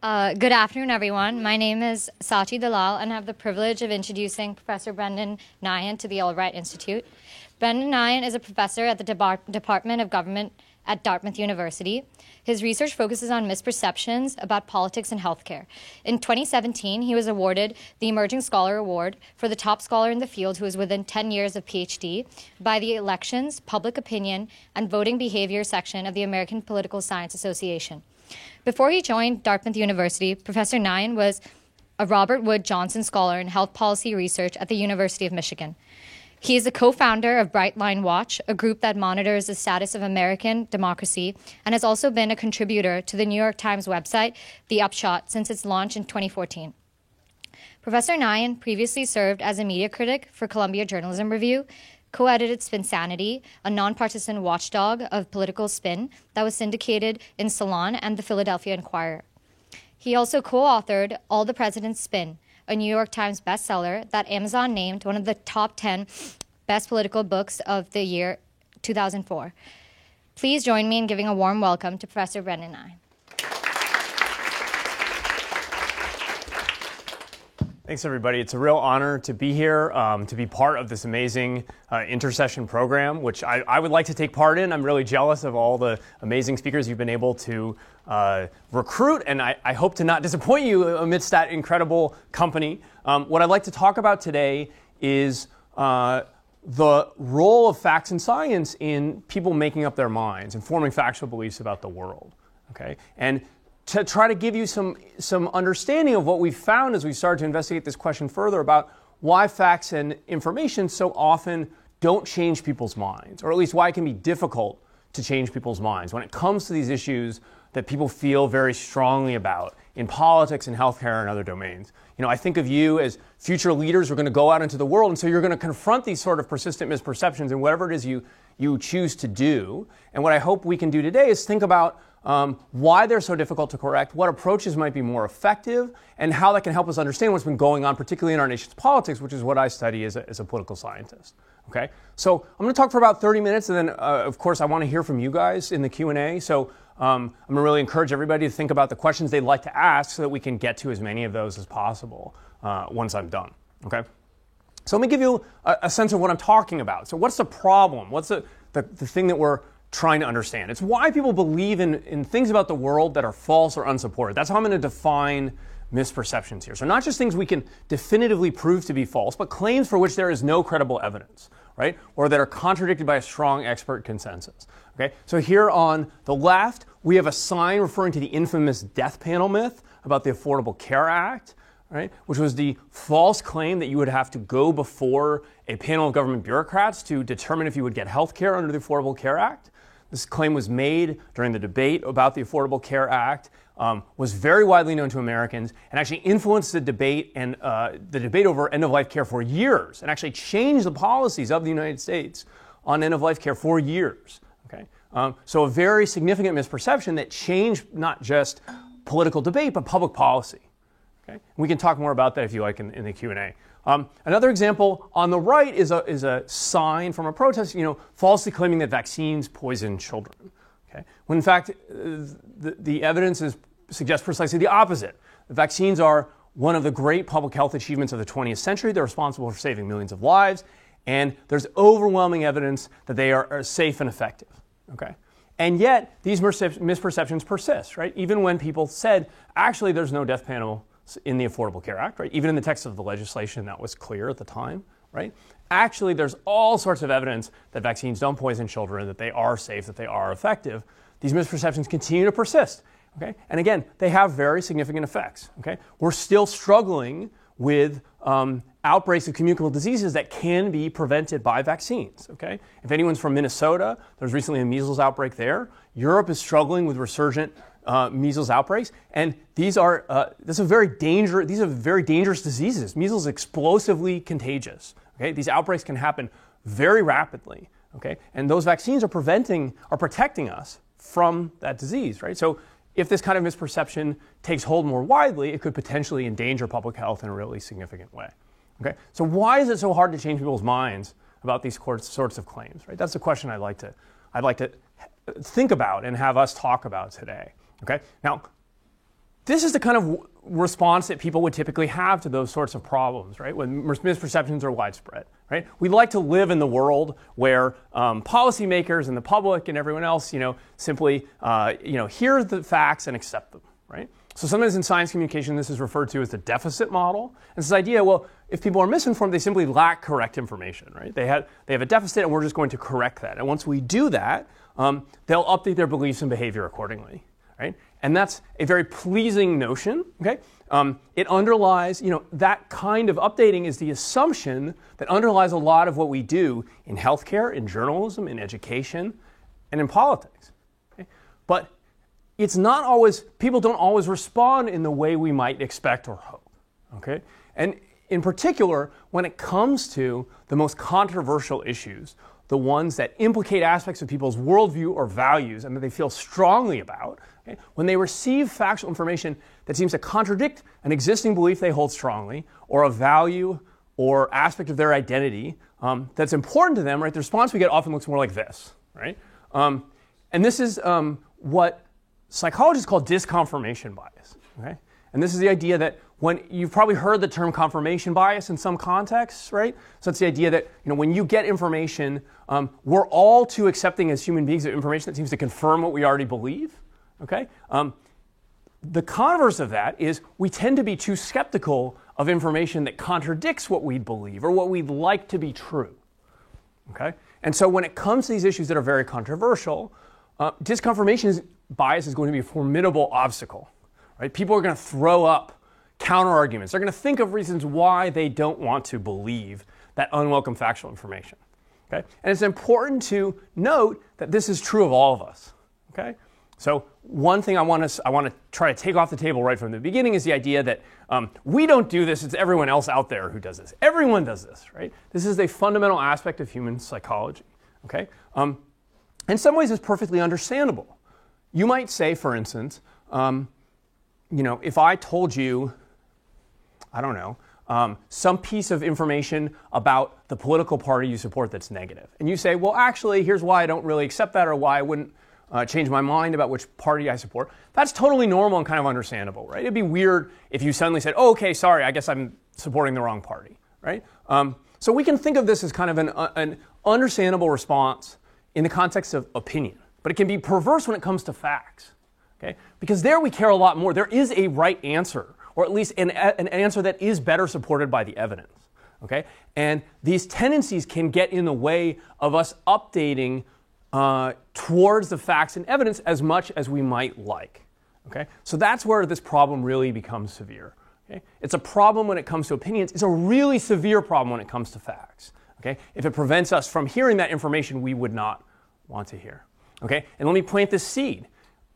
Good afternoon, everyone. My name is Sachi Dalal, and I have the privilege of introducing Professor Brendan Nyhan to the Albright Institute. Brendan Nyhan is a professor at the Department of Government at Dartmouth University. His research focuses on misperceptions about politics and healthcare. In 2017, he was awarded the Emerging Scholar Award for the top scholar in the field who is within 10 years of PhD by the Elections, Public Opinion, and Voting Behavior section of the American Political Science Association. Before he joined Dartmouth University, Professor Nyhan was a Robert Wood Johnson Scholar in Health Policy Research at the University of Michigan. He is the co-founder of Bright Line Watch, a group that monitors the status of American democracy, and has also been a contributor to the New York Times website, The Upshot, since its launch in 2014. Professor Nyhan previously served as a media critic for Columbia Journalism Review, co-edited Spinsanity, a nonpartisan watchdog of political spin that was syndicated in Salon and the Philadelphia Inquirer. He also co-authored All the President's Spin, a New York Times bestseller that Amazon named one of the top 10 best political books of the year 2004. Please join me in giving a warm welcome to Professor Brendan Nyhan. Thanks, everybody. It's a real honor to be here, to be part of this amazing intercession program, which I would like to take part in. I'm really jealous of all the amazing speakers you've been able to recruit, and I hope to not disappoint you amidst that incredible company. What I'd like to talk about today is the role of facts and science in people making up their minds and forming factual beliefs about the world. Okay, and to try to give you some understanding of what we found as we started to investigate this question further about why facts and information so often don't change people's minds, or at least why it can be difficult to change people's minds when it comes to these issues that people feel very strongly about in politics and healthcare and other domains. You know, I think of you as future leaders who are going to go out into the world, and so you're going to confront these sort of persistent misperceptions in whatever it is you choose to do. And what I hope we can do today is think about why they're so difficult to correct, what approaches might be more effective, and how that can help us understand what's been going on, particularly in our nation's politics, which is what I study as a political scientist. Okay, so I'm going to talk for about 30 minutes, and then, of course, I want to hear from you guys in the Q&A. So I'm going to really encourage everybody to think about the questions they'd like to ask so that we can get to as many of those as possible once I'm done. Okay, so let me give you a sense of what I'm talking about. So what's the problem? What's the thing that we're trying to understand? It's why people believe in things about the world that are false or unsupported. That's how I'm going to define misperceptions here. So not just things we can definitively prove to be false, but claims for which there is no credible evidence, right? Or that are contradicted by a strong expert consensus. Okay? So here on the left, we have a sign referring to the infamous death panel myth about the Affordable Care Act, right? Which was the false claim that you would have to go before a panel of government bureaucrats to determine if you would get health care under the Affordable Care Act. This claim was made during the debate about the Affordable Care Act, was very widely known to Americans, and actually influenced the debate and the debate over end-of-life care for years, and actually changed the policies of the United States on end-of-life care for years. Okay, so a very significant misperception that changed not just political debate but public policy. Okay, we can talk more about that if you like in the Q&A. Another example on the right is a sign from a protest, falsely claiming that vaccines poison children. Okay, when in fact the evidence suggests precisely the opposite. The vaccines are one of the great public health achievements of the 20th century. They're responsible for saving millions of lives, and there's overwhelming evidence that they are safe and effective. Okay, and yet these misperceptions persist, right? Even when people said, actually, there's no death panel in the Affordable Care Act, right? Even in the text of the legislation, that was clear at the time, right? Actually, there's all sorts of evidence that vaccines don't poison children, that they are safe, that they are effective. These misperceptions continue to persist, okay? And again, they have very significant effects, okay? We're still struggling with outbreaks of communicable diseases that can be prevented by vaccines, okay? If anyone's from Minnesota, there's recently a measles outbreak there. Europe is struggling with resurgent measles outbreaks, and these are very dangerous diseases. Measles is explosively contagious. Okay, these outbreaks can happen very rapidly. Okay, and those vaccines are protecting us from that disease. Right. So if this kind of misperception takes hold more widely, it could potentially endanger public health in a really significant way. Okay, so why is it so hard to change people's minds about these sorts of claims? Right. That's the question I'd like to think about and have us talk about today. Okay, now this is the kind of response that people would typically have to those sorts of problems, right? When misperceptions are widespread, right? We'd like to live in the world where policymakers and the public and everyone else, simply, hear the facts and accept them, right? So sometimes in science communication, this is referred to as the deficit model. And it's this idea, well, if people are misinformed, they simply lack correct information, right? They have a deficit, and we're just going to correct that. And once we do that, they'll update their beliefs and behavior accordingly, right? And that's a very pleasing notion, okay? It underlies, that kind of updating is the assumption that underlies a lot of what we do in healthcare, in journalism, in education, and in politics. Okay? But it's not always, people don't always respond in the way we might expect or hope, okay? And in particular, when it comes to the most controversial issues, the ones that implicate aspects of people's worldview or values and that they feel strongly about, okay? When they receive factual information that seems to contradict an existing belief they hold strongly, or a value or aspect of their identity that's important to them, right? The response we get often looks more like this, right? And this is what psychologists call disconfirmation bias, okay? And this is the idea that when you've probably heard the term confirmation bias in some contexts, right? So it's the idea that when you get information, we're all too accepting as human beings of information that seems to confirm what we already believe, okay? The converse of that is we tend to be too skeptical of information that contradicts what we believe or what we'd like to be true, okay? And so when it comes to these issues that are very controversial, disconfirmation bias is going to be a formidable obstacle, right? People are going to throw up counter-arguments. They're going to think of reasons why they don't want to believe that unwelcome factual information, okay? And it's important to note that this is true of all of us, okay? So one thing I want to try to take off the table right from the beginning is the idea that we don't do this, it's everyone else out there who does this. Everyone does this, right? This is a fundamental aspect of human psychology, okay? In some ways, it's perfectly understandable. You might say, for instance, if I told you, I don't know, some piece of information about the political party you support that's negative, and you say, well, actually, here's why I don't really accept that or why I wouldn't change my mind about which party I support, that's totally normal and kind of understandable, right? It'd be weird if you suddenly said, oh, okay, sorry, I guess I'm supporting the wrong party, right? So we can think of this as kind of an understandable response in the context of opinion. But it can be perverse when it comes to facts, okay? Because there we care a lot more. There is a right answer, or at least an answer that is better supported by the evidence, okay? And these tendencies can get in the way of us updating towards the facts and evidence as much as we might like, okay? So that's where this problem really becomes severe, okay? It's a problem when it comes to opinions. It's a really severe problem when it comes to facts, okay? If it prevents us from hearing that information we would not want to hear. Okay, and let me plant this seed.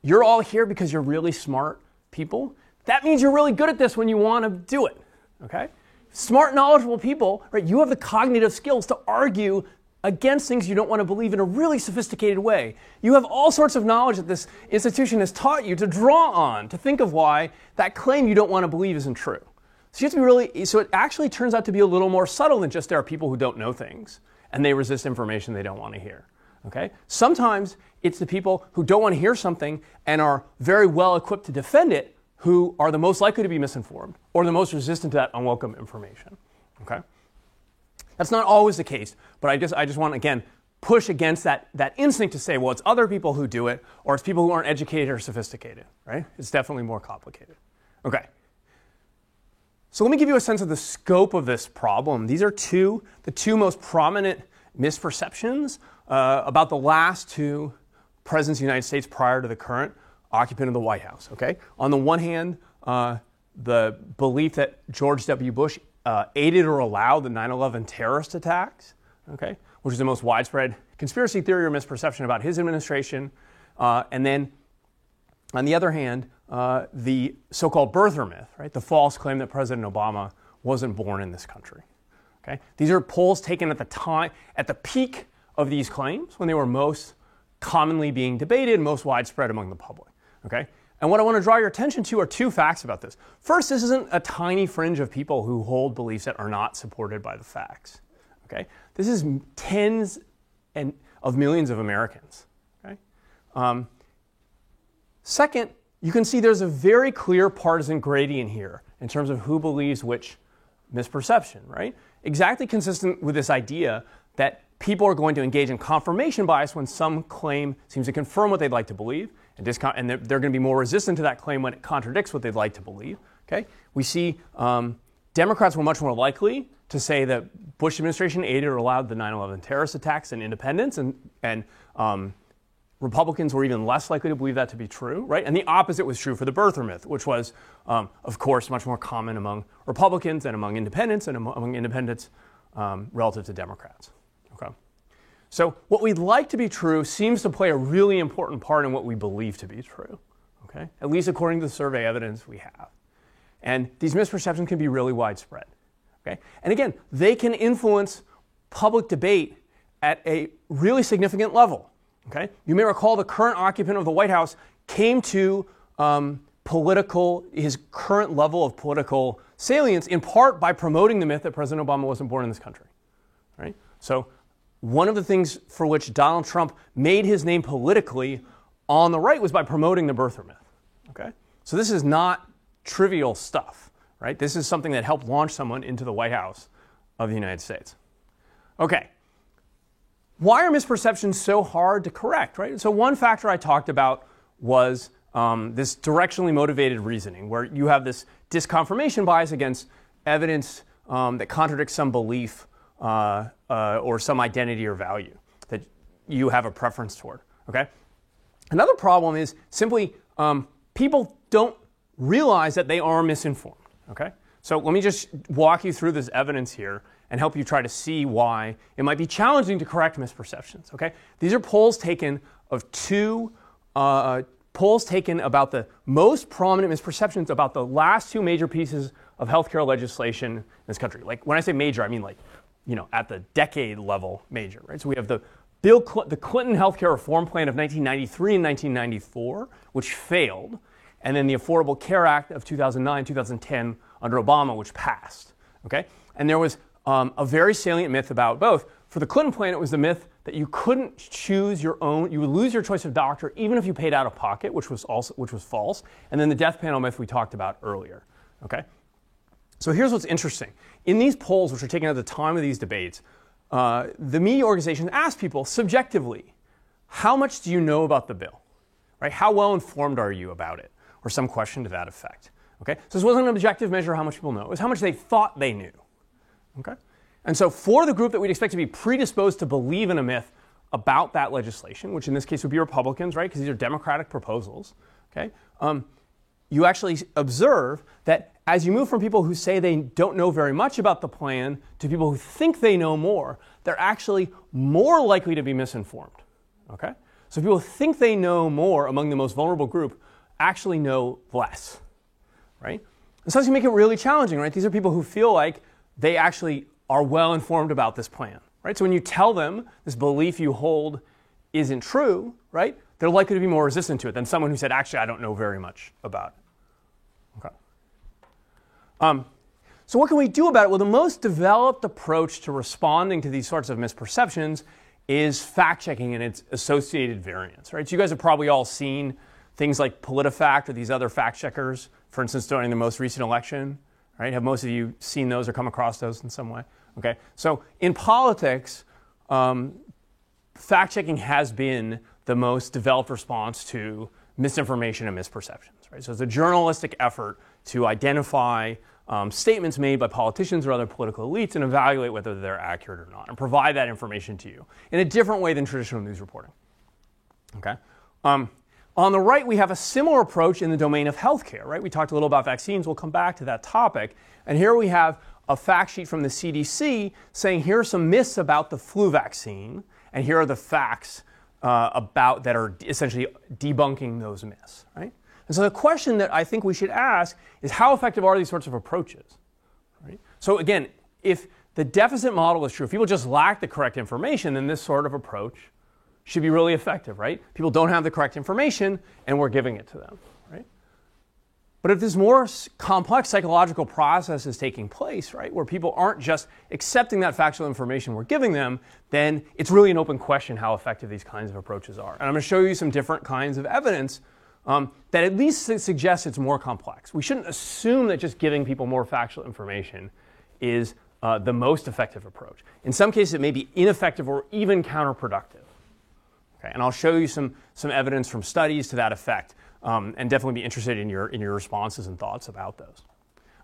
You're all here because you're really smart people. That means you're really good at this when you want to do it, okay? Smart, knowledgeable people, right? You have the cognitive skills to argue against things you don't want to believe in a really sophisticated way. You have all sorts of knowledge that this institution has taught you to draw on, to think of why that claim you don't want to believe isn't true. So you have to be so it actually turns out to be a little more subtle than just there are people who don't know things and they resist information they don't want to hear. Okay? Sometimes it's the people who don't want to hear something and are very well equipped to defend it who are the most likely to be misinformed or the most resistant to that unwelcome information. Okay? That's not always the case, but I just want to, again, push against that instinct to say, well, it's other people who do it, or it's people who aren't educated or sophisticated, right? It's definitely more complicated. Okay. So let me give you a sense of the scope of this problem. These are the two most prominent misperceptions about the last two presidents of the United States prior to the current occupant of the White House. Okay? On the one hand, the belief that George W. Bush aided or allowed the 9/11 terrorist attacks, okay, which is the most widespread conspiracy theory or misperception about his administration. And then, on the other hand, the so-called birther myth, right, the false claim that President Obama wasn't born in this country. Okay? These are polls taken at the peak of these claims, when they were most commonly being debated, most widespread among the public. Okay? And what I want to draw your attention to are two facts about this. First, this isn't a tiny fringe of people who hold beliefs that are not supported by the facts. Okay? This is tens of millions of Americans. Okay? Second, you can see there's a very clear partisan gradient here in terms of who believes which misperception, right? Exactly consistent with this idea that people are going to engage in confirmation bias when some claim seems to confirm what they'd like to believe, and they're going to be more resistant to that claim when it contradicts what they'd like to believe. Okay? We see Democrats were much more likely to say that Bush administration aided or allowed the 9/11 terrorist attacks and independence, and Republicans were even less likely to believe that to be true, right? And the opposite was true for the birther myth, which was, of course, much more common among Republicans and among independents relative to Democrats. Okay. So what we'd like to be true seems to play a really important part in what we believe to be true, okay? At least according to the survey evidence we have. And these misperceptions can be really widespread, okay? And again, they can influence public debate at a really significant level, okay? You may recall the current occupant of the White House came to his current level of political salience in part by promoting the myth that President Obama wasn't born in this country, right? So one of the things for which Donald Trump made his name politically on the right was by promoting the birther myth, okay? So this is not trivial stuff, right? This is something that helped launch someone into the White House of the United States. Okay. Why are misperceptions so hard to correct, right? So one factor I talked about was this directionally motivated reasoning, where you have this disconfirmation bias against evidence that contradicts some belief or some identity or value that you have a preference toward, okay? Another problem is simply people don't realize that they are misinformed, okay? So let me just walk you through this evidence here and help you try to see why it might be challenging to correct misperceptions, okay? These are polls taken of polls taken about the most prominent misperceptions about the last two major pieces of healthcare legislation in this country. Like when I say major, I mean like, at the decade level major, right? So we have the Clinton healthcare reform plan of 1993 and 1994, which failed, and then the Affordable Care Act of 2009, 2010 under Obama, which passed, okay? And there was a very salient myth about both. For the Clinton plan, it was the myth that you couldn't choose your own, you would lose your choice of doctor even if you paid out of pocket, which was false. And then the death panel myth we talked about earlier, okay? So here's what's interesting. In these polls, which were taken at the time of these debates, the media organization asked people subjectively, how much do you know about the bill, right? How well informed are you about it? Or some question to that effect, okay? So this wasn't an objective measure of how much people know. It was how much they thought they knew, okay? And so for the group that we'd expect to be predisposed to believe in a myth about that legislation, which in this case would be Republicans, right? Because these are Democratic proposals, okay? You actually observe that as you move from people who say they don't know very much about the plan to people who think they know more, they're actually more likely to be misinformed, okay? So people who think they know more among the most vulnerable group actually know less, right? And so you make it really challenging, right? These are people who feel like they actually are well informed about this plan, right? So when you tell them this belief you hold isn't true, right, they're likely to be more resistant to it than someone who said, actually, I don't know very much about it. Okay. So what can we do about it? Well, the most developed approach to responding to these sorts of misperceptions is fact-checking and its associated variants, right? So you guys have probably all seen things like PolitiFact or these other fact-checkers, for instance, during the most recent election, right? Have most of you seen those or come across those in some way? Okay, so in politics, fact-checking has been the most developed response to misinformation and misperceptions, right? So it's a journalistic effort to identify statements made by politicians or other political elites and evaluate whether they're accurate or not, and provide that information to you in a different way than traditional news reporting, okay? On the right, we have a similar approach in the domain of healthcare, right? We talked a little about vaccines. We'll come back to that topic. And here we have a fact sheet from the CDC saying here are some myths about the flu vaccine, and here are the facts about that are essentially debunking those myths, right? And so the question that I think we should ask is how effective are these sorts of approaches, right? So again, if the deficit model is true, if people just lack the correct information, then this sort of approach should be really effective, right? People don't have the correct information, and we're giving it to them, right? But if this more complex psychological process is taking place, right, where people aren't just accepting that factual information we're giving them, then it's really an open question how effective these kinds of approaches are. And I'm going to show you some different kinds of evidence that at least suggests it's more complex. We shouldn't assume that just giving people more factual information is the most effective approach. In some cases, it may be ineffective or even counterproductive. Okay, and I'll show you some evidence from studies to that effect, and definitely be interested in your responses and thoughts about those.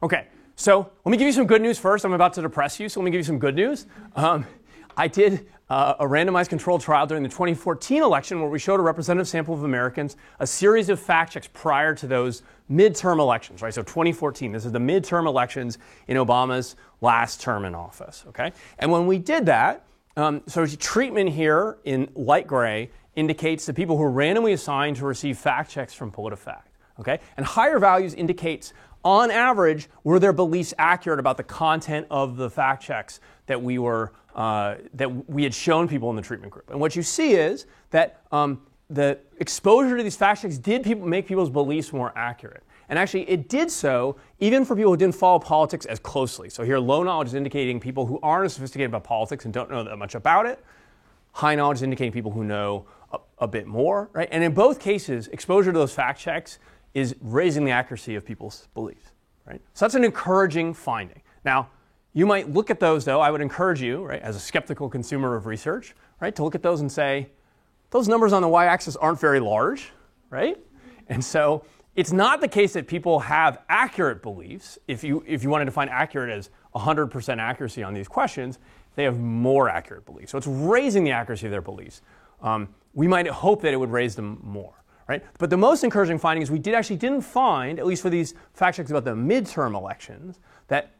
Okay, so let me give you some good news first. I'm about to depress you, so let me give you some good news. I did a randomized controlled trial during the 2014 election where we showed a representative sample of Americans a series of fact checks prior to those midterm elections, right? So 2014, this is the midterm elections in Obama's last term in office, okay? And when we did that, so treatment here in light gray indicates the people who are randomly assigned to receive fact checks from PolitiFact, okay? And higher values indicates, on average, were their beliefs accurate about the content of the fact checks that we had shown people in the treatment group. And what you see is that the exposure to these fact checks did make people's beliefs more accurate. And actually, it did so even for people who didn't follow politics as closely. So here, low knowledge is indicating people who aren't as sophisticated about politics and don't know that much about it. High knowledge is indicating people who know a bit more, right? And in both cases, exposure to those fact checks is raising the accuracy of people's beliefs, right? So that's an encouraging finding. Now, you might look at those, though. I would encourage you, right, as a skeptical consumer of research, right, to look at those and say, those numbers on the y-axis aren't very large, right? And so it's not the case that people have accurate beliefs. If you wanted to define accurate as 100% accuracy on these questions, they have more accurate beliefs. So it's raising the accuracy of their beliefs. We might hope that it would raise them more, right? But the most encouraging finding is we didn't find, at least for these fact checks about the midterm elections, that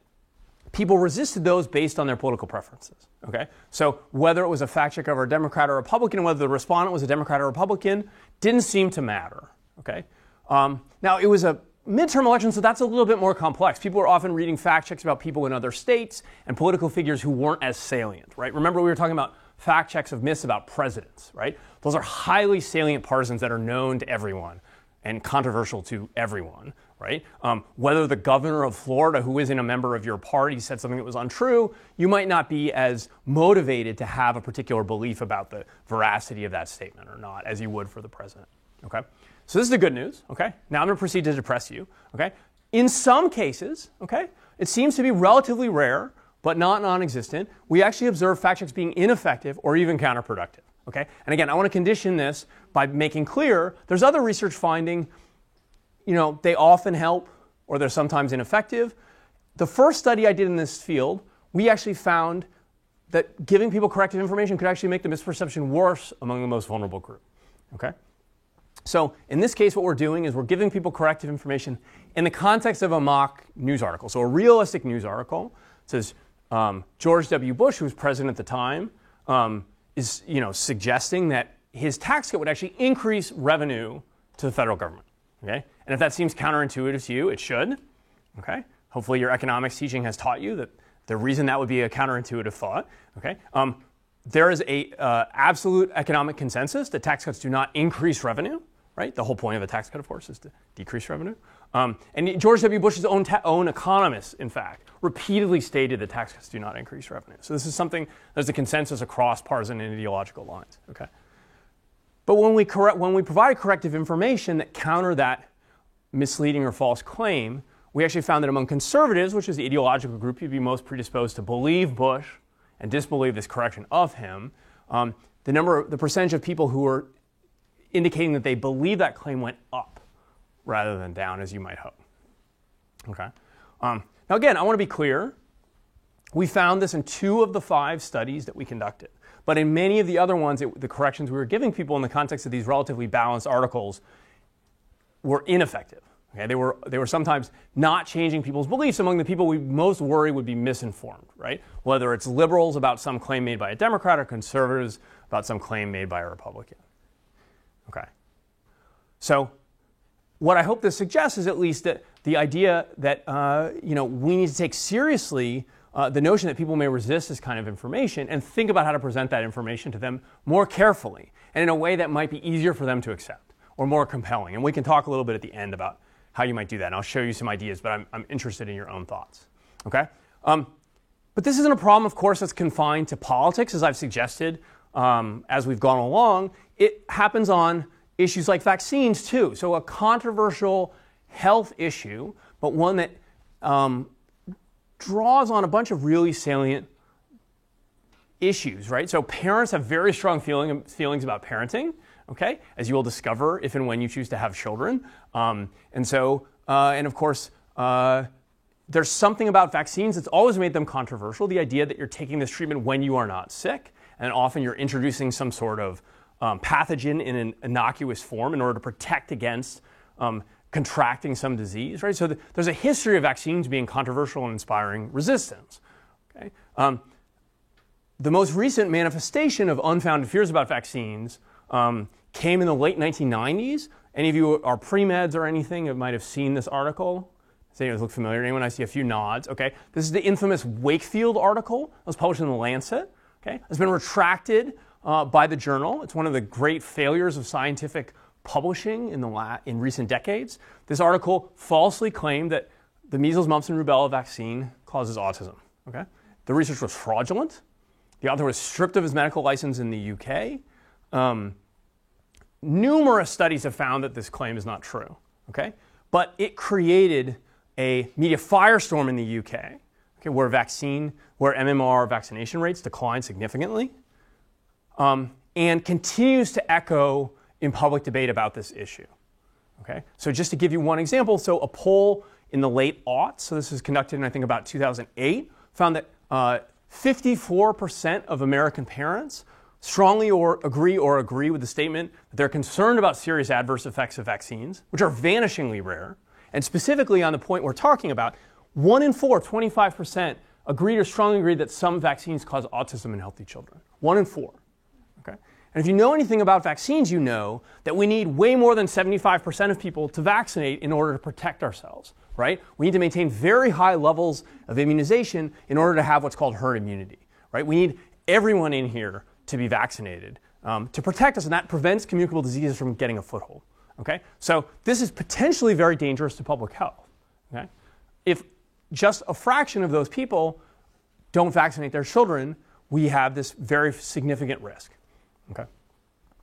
people resisted those based on their political preferences, okay? So whether it was a fact check over a Democrat or Republican, whether the respondent was a Democrat or Republican, didn't seem to matter, okay? Now, it was a midterm election, so that's a little bit more complex. People are often reading fact checks about people in other states and political figures who weren't as salient, right? Remember, we were talking about fact checks of myths about presidents, right? Those are highly salient partisans that are known to everyone and controversial to everyone, right? Whether the governor of Florida, who isn't a member of your party, said something that was untrue, you might not be as motivated to have a particular belief about the veracity of that statement or not as you would for the president, okay? So this is the good news, okay? Now I'm going to proceed to depress you, okay? In some cases, okay, it seems to be relatively rare, but not non-existent. We actually observe fact checks being ineffective or even counterproductive, okay? And again, I want to condition this by making clear there's other research finding, they often help or they're sometimes ineffective. The first study I did in this field, we actually found that giving people corrective information could actually make the misperception worse among the most vulnerable group, okay? So in this case, what we're doing is we're giving people corrective information in the context of a mock news article. So a realistic news article says George W. Bush, who was president at the time, is suggesting that his tax cut would actually increase revenue to the federal government. Okay, and if that seems counterintuitive to you, it should. Okay, hopefully your economics teaching has taught you that the reason that would be a counterintuitive thought. Okay. There is a absolute economic consensus that tax cuts do not increase revenue, right? The whole point of a tax cut, of course, is to decrease revenue. And George W. Bush's own economists, in fact, repeatedly stated that tax cuts do not increase revenue. So this is something, there's a consensus across partisan and ideological lines, okay? But when we provide corrective information that counter that misleading or false claim, we actually found that among conservatives, which is the ideological group you'd be most predisposed to believe Bush and disbelieve this correction of him, the percentage of people who were indicating that they believe that claim went up rather than down, as you might hope. Okay. Now again, I want to be clear. We found this in 2 of the 5 studies that we conducted. But in many of the other ones, the corrections we were giving people in the context of these relatively balanced articles were ineffective. Okay? They were sometimes not changing people's beliefs among the people we most worry would be misinformed, right? Whether it's liberals about some claim made by a Democrat or conservatives about some claim made by a Republican. Okay. So what I hope this suggests is at least that the idea that we need to take seriously the notion that people may resist this kind of information and think about how to present that information to them more carefully and in a way that might be easier for them to accept or more compelling. And we can talk a little bit at the end about how you might do that. And I'll show you some ideas, but I'm interested in your own thoughts. Okay? But this isn't a problem, of course, that's confined to politics, as I've suggested as we've gone along. It happens on issues like vaccines too. So a controversial health issue, but one that draws on a bunch of really salient issues, right? So parents have very strong feelings about parenting, okay, as you will discover if and when you choose to have children. And of course, there's something about vaccines that's always made them controversial, the idea that you're taking this treatment when you are not sick, and often you're introducing some sort of pathogen in an innocuous form in order to protect against contracting some disease, right? So there's a history of vaccines being controversial and inspiring resistance, okay? The most recent manifestation of unfounded fears about vaccines came in the late 1990s. Any of you are pre-meds or anything that might have seen this article? Does anyone look familiar? Anyone? I see a few nods. Okay, this is the infamous Wakefield article. It was published in The Lancet. Okay, it's been retracted by the journal. It's one of the great failures of scientific publishing in recent decades. This article falsely claimed that the measles, mumps, and rubella vaccine causes autism. Okay, the research was fraudulent. The author was stripped of his medical license in the UK. Numerous studies have found that this claim is not true. Okay, but it created a media firestorm in the UK, okay, where MMR vaccination rates declined significantly, and continues to echo in public debate about this issue. Okay, so just to give you one example, so a poll in the late aughts, so this was conducted in I think about 2008, found that 54% of American parents strongly agree with the statement that they're concerned about serious adverse effects of vaccines, which are vanishingly rare. And specifically on the point we're talking about, 1 in 4, 25%, agreed or strongly agreed that some vaccines cause autism in healthy children. 1 in 4. Okay? And if you know anything about vaccines, you know that we need way more than 75% of people to vaccinate in order to protect ourselves, right? We need to maintain very high levels of immunization in order to have what's called herd immunity, right? We need everyone in here to be vaccinated to protect us, and that prevents communicable diseases from getting a foothold. Okay, so this is potentially very dangerous to public health. Okay, if just a fraction of those people don't vaccinate their children, we have this very significant risk. Okay,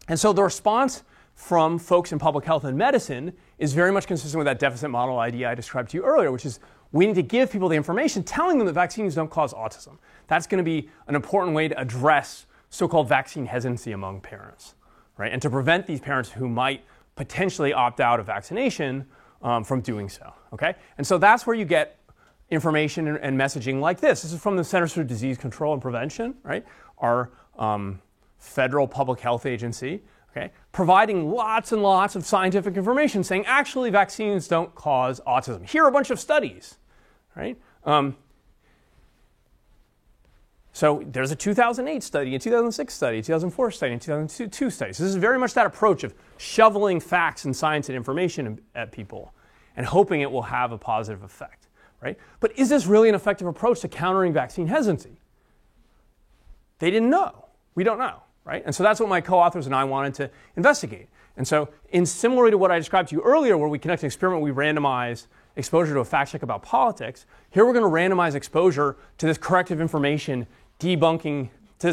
and so the response from folks in public health and medicine is very much consistent with that deficit model idea I described to you earlier, which is we need to give people the information telling them that vaccines don't cause autism. That's going to be an important way to address so-called vaccine hesitancy among parents, right? And to prevent these parents who might potentially opt out of vaccination from doing so, okay? And so that's where you get information and messaging like this. This is from the Centers for Disease Control and Prevention, right? Our federal public health agency, okay? Providing lots and lots of scientific information saying actually vaccines don't cause autism. Here are a bunch of studies, right? So there's a 2008 study, a 2006 study, a 2004 study, and a 2002 study. So this is very much that approach of shoveling facts and science and information at people and hoping it will have a positive effect, right? But is this really an effective approach to countering vaccine hesitancy? They didn't know. We don't know, right? And so that's what my co-authors and I wanted to investigate. And so similar to what I described to you earlier, where we conduct an experiment, we randomize exposure to a fact check about politics. Here we're going to randomize exposure to this corrective information debunking the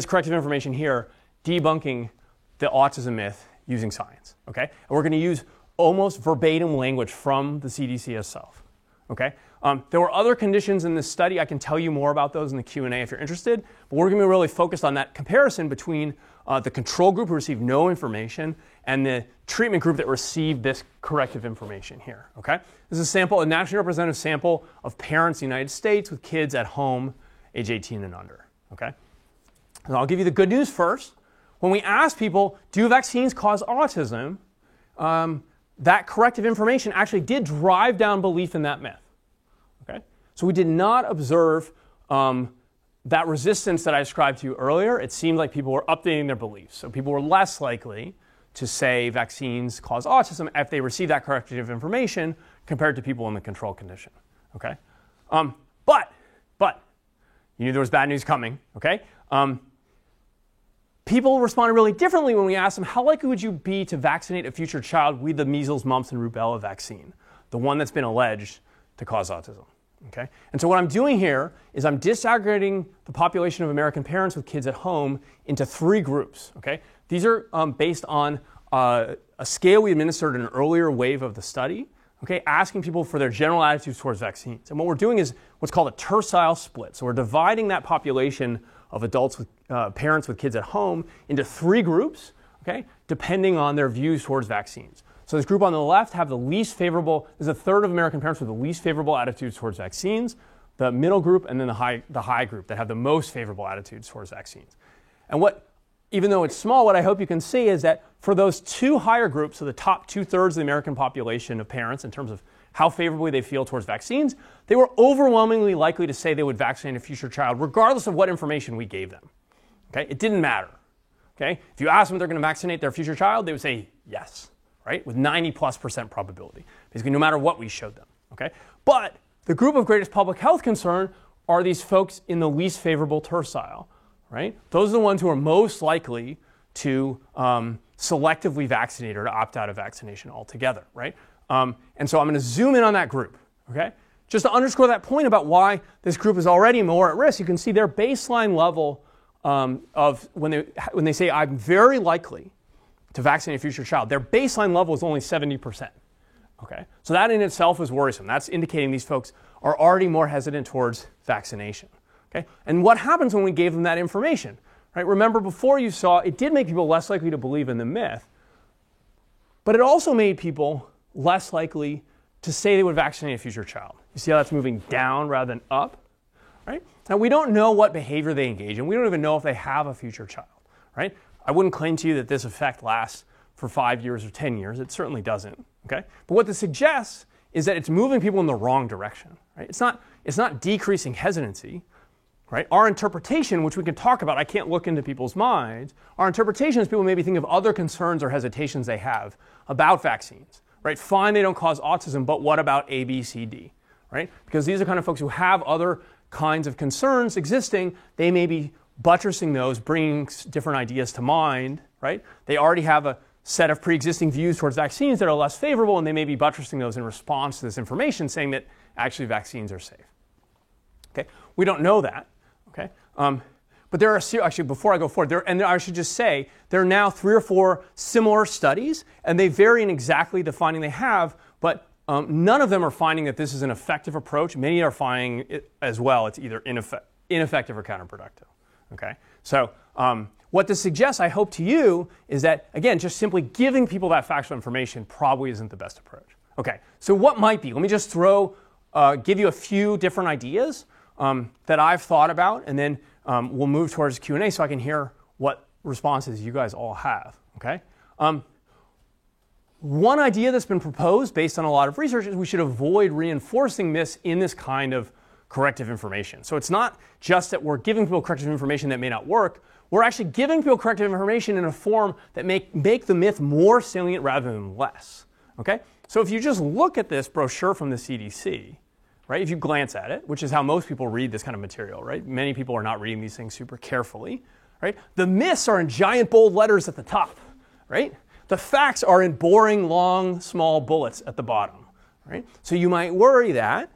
autism myth using science, okay? And we're going to use almost verbatim language from the CDC itself, okay? There were other conditions in this study. I can tell you more about those in the Q&A if you're interested, but we're going to be really focused on that comparison between the control group who received no information and the treatment group that received this corrective information here, okay? This is a nationally representative sample of parents in the United States with kids at home, age 18 and under, okay? And I'll give you the good news first. When we ask people, do vaccines cause autism, that corrective information actually did drive down belief in that myth, okay? So we did not observe that resistance that I described to you earlier. It seemed like people were updating their beliefs. So people were less likely to say vaccines cause autism if they receive that corrective information compared to people in the control condition, okay? But you knew there was bad news coming, okay? People responded really differently when we asked them, how likely would you be to vaccinate a future child with the measles, mumps, and rubella vaccine, the one that's been alleged to cause autism, okay? And so what I'm doing here is I'm disaggregating the population of American parents with kids at home into 3 groups, okay? These are based on a scale we administered in an earlier wave of the study, okay, asking people for their general attitudes towards vaccines. And what we're doing is what's called a tercile split. So we're dividing that population of adults with parents with kids at home into 3 groups, okay, depending on their views towards vaccines. So this group on the left have the least favorable, is a third of American parents with the least favorable attitudes towards vaccines, the middle group, and then the high group that have the most favorable attitudes towards vaccines. And even though it's small, what I hope you can see is that for those 2 higher groups, so the top 2/3 of the American population of parents in terms of how favorably they feel towards vaccines, they were overwhelmingly likely to say they would vaccinate a future child regardless of what information we gave them. Okay? It didn't matter. Okay? If you ask them if they're going to vaccinate their future child, they would say yes, right? With 90+% probability, basically no matter what we showed them. Okay? But the group of greatest public health concern are these folks in the least favorable tercile, right? Those are the ones who are most likely to selectively vaccinate or to opt out of vaccination altogether, right? And so I'm going to zoom in on that group, okay? Just to underscore that point about why this group is already more at risk, you can see their baseline level of when they say I'm very likely to vaccinate a future child, their baseline level is only 70%. Okay, so that in itself is worrisome. That's indicating these folks are already more hesitant towards vaccination. Okay, and what happens when we gave them that information? Right? Remember, before you saw it did make people less likely to believe in the myth, but it also made people less likely to say they would vaccinate a future child. You see how that's moving down rather than up? Right? Now we don't know what behavior they engage in. We don't even know if they have a future child. Right? I wouldn't claim to you that this effect lasts for 5 years or 10 years. It certainly doesn't. Okay? But what this suggests is that it's moving people in the wrong direction. Right? It's not decreasing hesitancy. Right? Our interpretation, which we can talk about, I can't look into people's minds. Our interpretation is people maybe think of other concerns or hesitations they have about vaccines. Right? Fine, they don't cause autism, but what about A, B, C, D? Right? Because these are kind of folks who have other kinds of concerns existing. They may be buttressing those, bringing different ideas to mind. Right? They already have a set of pre-existing views towards vaccines that are less favorable, and they may be buttressing those in response to this information, saying that actually vaccines are safe. Okay, we don't know that. Okay, but there are actually before I go forward, and I should just say there are now 3 or 4 similar studies, and they vary in exactly the finding they have, but none of them are finding that this is an effective approach. Many are finding it as well. It's either ineffective or counterproductive. Okay, so. What this suggests, I hope to you, is that, again, just simply giving people that factual information probably isn't the best approach. Okay, so what might be? Let me just give you a few different ideas that I've thought about, and then we'll move towards Q&A so I can hear what responses you guys all have. Okay. One idea that's been proposed based on a lot of research is we should avoid reinforcing this in this kind of corrective information. So it's not just that we're giving people corrective information that may not work. We're actually giving people corrective information in a form that make the myth more salient rather than less. Okay? So if you just look at this brochure from the CDC, right, if you glance at it, which is how most people read this kind of material, right? Many people are not reading these things super carefully, right? The myths are in giant bold letters at the top, right? The facts are in boring, long, small bullets at the bottom, right? So you might worry that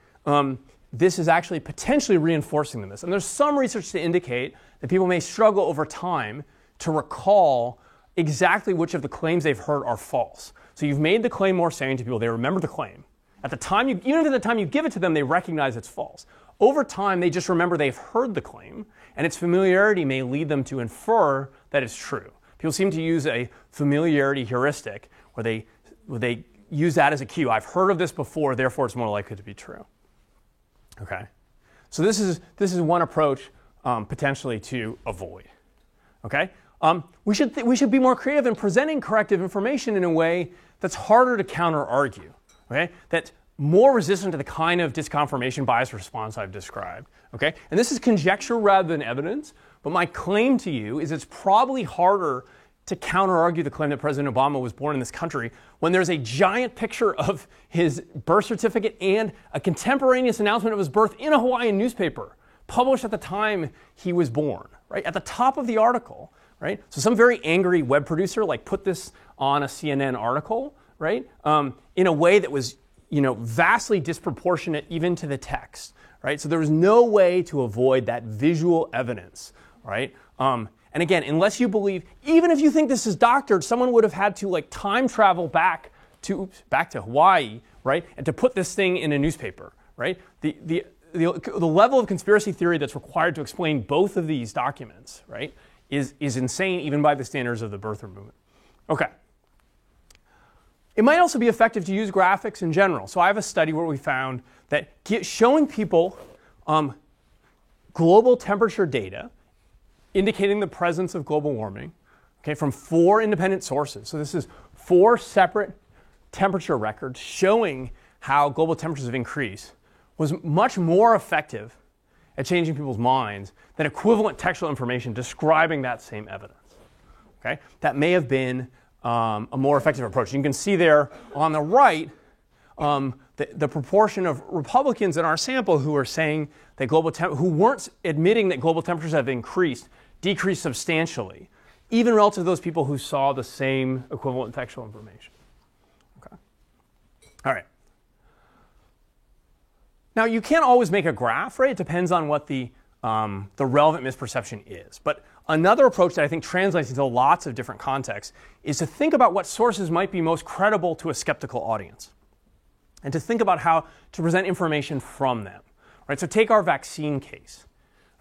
this is actually potentially reinforcing the myths. And there's some research to indicate that people may struggle over time to recall exactly which of the claims they've heard are false. So you've made the claim more salient to people. They remember the claim. At the time, even if at the time you give it to them, they recognize it's false. Over time, they just remember they've heard the claim, and its familiarity may lead them to infer that it's true. People seem to use a familiarity heuristic where they use that as a cue. I've heard of this before, therefore it's more likely to be true. Okay, so this is one approach potentially to avoid. Okay, we should be more creative in presenting corrective information in a way that's harder to counter-argue. Okay, that's more resistant to the kind of disconfirmation bias response I've described. Okay, and this is conjecture rather than evidence. But my claim to you is it's probably harder to counter-argue the claim that President Obama was born in this country when there's a giant picture of his birth certificate and a contemporaneous announcement of his birth in a Hawaiian newspaper published at the time he was born, right? At the top of the article, right? So some very angry web producer put this on a CNN article, right? In a way that was, vastly disproportionate even to the text, right? So there was no way to avoid that visual evidence, right? And again, unless you believe, even if you think this is doctored, someone would have had to like time travel back to Hawaii, right, and to put this thing in a newspaper, right? The level of conspiracy theory that's required to explain both of these documents, right, is insane even by the standards of the birther movement. Okay. It might also be effective to use graphics in general. So I have a study where we found that showing people global temperature data indicating the presence of global warming, okay, from 4 independent sources. So this is 4 separate temperature records showing how global temperatures have increased, was much more effective at changing people's minds than equivalent textual information describing that same evidence. Okay? That may have been a more effective approach. You can see there on the right the proportion of Republicans in our sample who are saying that who weren't admitting that global temperatures have decreased substantially, even relative to those people who saw the same equivalent textual information. Okay. All right. Now, you can't always make a graph, right? It depends on what the relevant misperception is. But another approach that I think translates into lots of different contexts is to think about what sources might be most credible to a skeptical audience, and to think about how to present information from them. Right? So take our vaccine case.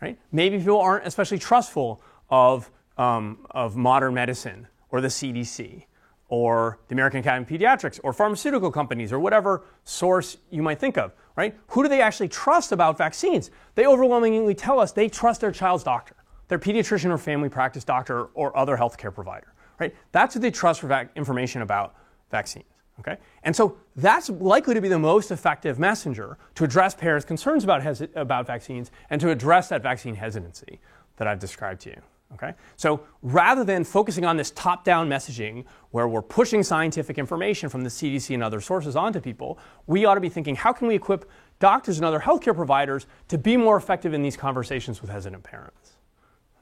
Right? Maybe people aren't especially trustful of modern medicine or the CDC or the American Academy of Pediatrics or pharmaceutical companies or whatever source you might think of. Right? Who do they actually trust about vaccines? They overwhelmingly tell us they trust their child's doctor, their pediatrician or family practice doctor or other healthcare provider. Right? That's who they trust for information about vaccines. Okay? And so that's likely to be the most effective messenger to address parents' concerns about vaccines and to address that vaccine hesitancy that I've described to you. Okay? So rather than focusing on this top-down messaging where we're pushing scientific information from the CDC and other sources onto people, we ought to be thinking, how can we equip doctors and other healthcare providers to be more effective in these conversations with hesitant parents?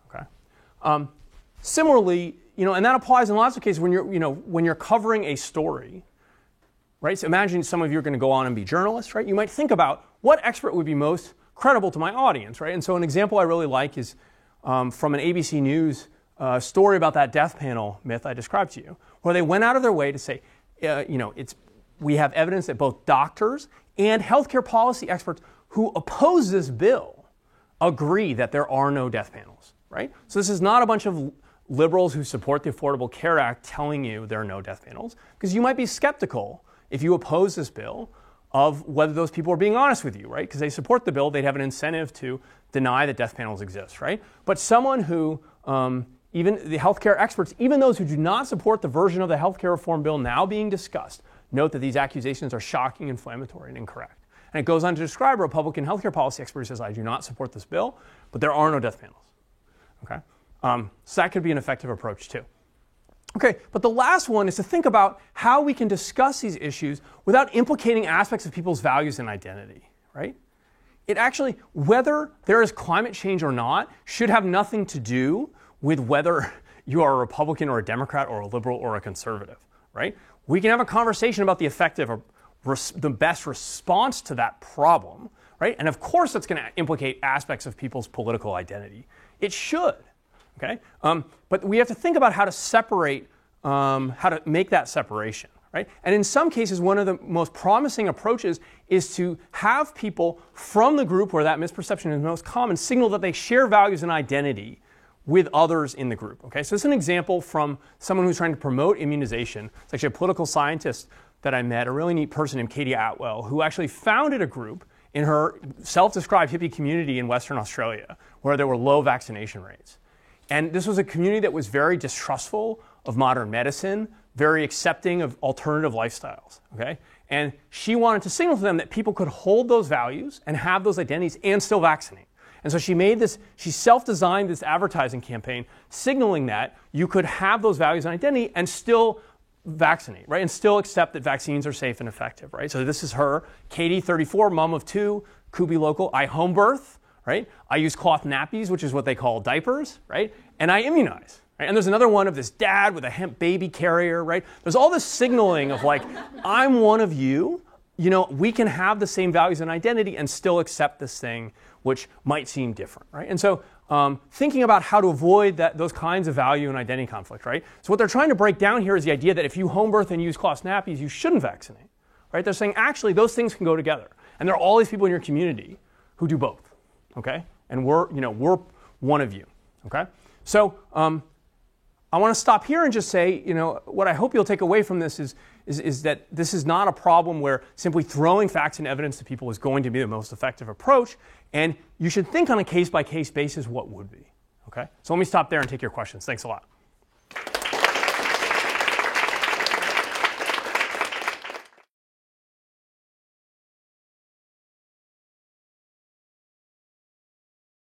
Okay? Similarly, and that applies in lots of cases when you're covering a story. Right? So imagine some of you are going to go on and be journalists, right? You might think about what expert would be most credible to my audience, right? And so an example I really like is from an ABC News story about that death panel myth I described to you, where they went out of their way to say, we have evidence that both doctors and healthcare policy experts who oppose this bill agree that there are no death panels, right? So this is not a bunch of liberals who support the Affordable Care Act telling you there are no death panels, because you might be skeptical if you oppose this bill of whether those people are being honest with you, right? Because they support the bill, they'd have an incentive to deny that death panels exist, right? But someone who, even the healthcare experts, even those who do not support the version of the healthcare reform bill now being discussed, note that these accusations are shocking, inflammatory, and incorrect. And it goes on to describe a Republican healthcare policy expert who says, I do not support this bill, but there are no death panels. Okay? So that could be an effective approach too. Okay, but the last one is to think about how we can discuss these issues without implicating aspects of people's values and identity, right? It actually, whether there is climate change or not, should have nothing to do with whether you are a Republican or a Democrat or a liberal or a conservative, right? We can have a conversation about the effective or the best response to that problem, right? And of course that's going to implicate aspects of people's political identity. It should. Okay? But we have to think about how to separate, how to make that separation, right? And in some cases, one of the most promising approaches is to have people from the group where that misperception is most common signal that they share values and identity with others in the group. Okay? So this is an example from someone who's trying to promote immunization. It's actually a political scientist that I met, a really neat person named Katie Atwell, who actually founded a group in her self-described hippie community in Western Australia where there were low vaccination rates. And this was a community that was very distrustful of modern medicine, very accepting of alternative lifestyles, okay? And she wanted to signal to them that people could hold those values and have those identities and still vaccinate. And so she self-designed this advertising campaign signaling that you could have those values and identity and still vaccinate, right? And still accept that vaccines are safe and effective, right? So this is her, Katie, 34, mom of 2, Kubi local. I home birth. Right? I use cloth nappies, which is what they call diapers, right? And I immunize. Right? And there's another one of this dad with a hemp baby carrier, right? There's all this signaling of like, I'm one of you. We can have the same values and identity and still accept this thing, which might seem different, right? And so thinking about how to avoid those kinds of value and identity conflict, right? So what they're trying to break down here is the idea that if you home birth and use cloth nappies, you shouldn't vaccinate, right? They're saying actually those things can go together. And there are all these people in your community who do both, okay? And we're one of you, okay? So I want to stop here and just say, what I hope you'll take away from this is that this is not a problem where simply throwing facts and evidence to people is going to be the most effective approach, and you should think on a case-by-case basis what would be, okay? So let me stop there and take your questions. Thanks a lot.